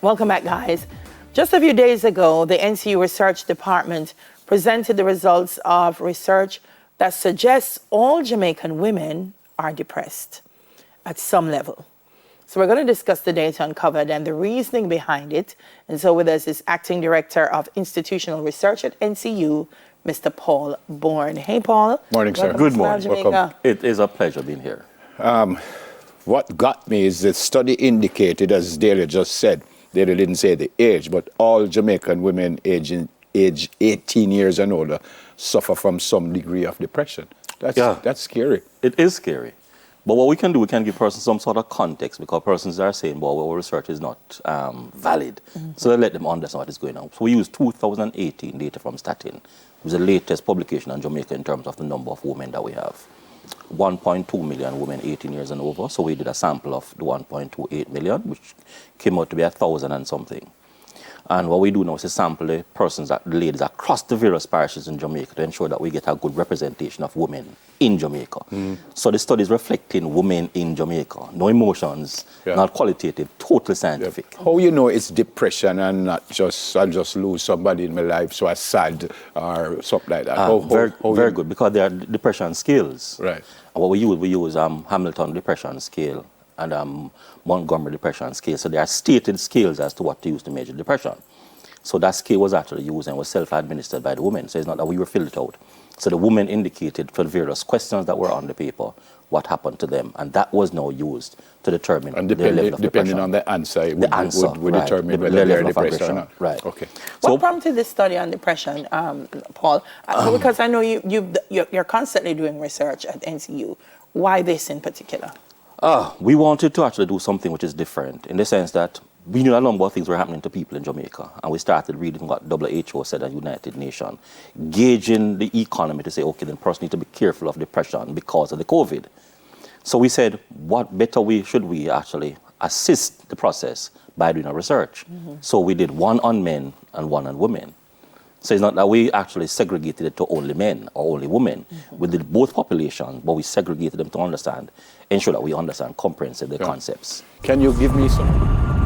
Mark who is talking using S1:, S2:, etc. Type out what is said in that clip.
S1: Welcome back, guys. Just a few days ago, the NCU Research Department presented the results of research that suggests all Jamaican women are depressed at some level. So we're going to discuss the data uncovered and the reasoning behind it. And so with us is Acting Director of Institutional Research at NCU, Mr. Paul Bourne. Hey, Paul.
S2: Morning, sir.
S1: Good morning.
S3: Welcome. It is a pleasure being here.
S2: What got me is the study indicated, as Dale just said, Dale didn't say the age, but all Jamaican women age 18 years and older suffer from some degree of depression. That's scary.
S3: It is scary. But what we can do, we can give persons some sort of context, because persons are saying, well, our research is not valid. So let them understand what is going on. So we use 2018 data from Statin. It was the latest publication on Jamaica in terms of the number of women that we have. 1.2 million women 18 years and over. So we did a sample of the 1.28 million, which came out to be 1,000 and something. And what we do now is to sample the persons, the ladies across the various parishes in Jamaica to ensure that we get a good representation of women in Jamaica. So the study is reflecting women in Jamaica. No emotions, not qualitative, totally scientific.
S2: How you know it's depression and not just, I'll just lose somebody in my life, so I'm sad or something like that?
S3: Very good, because there are depression scales.
S2: Right.
S3: And what we use Hamilton depression scale and Montgomery depression scale. So there are stated scales as to what to use to measure depression. So that scale was actually used and was self-administered by the women. So it's not that we were filled it out. So the women indicated for the various questions that were on the paper what happened to them, and that was now used to determine the level of depression.
S2: Depending on the answer, would determine whether they're depressed or not.
S3: Right.
S2: Okay.
S1: What prompted this study on depression, Paul? Because I know you're constantly doing research at NCU. Why this in particular?
S3: We wanted to actually do something which is different, in the sense that we knew a number of things were happening to people in Jamaica, and we started reading what WHO said at United Nations, gauging the economy to say, okay, the person needs to be careful of depression because of the COVID. So we said, what better way should we actually assist the process by doing a research? So we did one on men and one on women. So it's not that we actually segregated it to only men or only women. We did both populations, but we segregated them to ensure that we understand comprehensively the concepts.
S2: Can you give me some?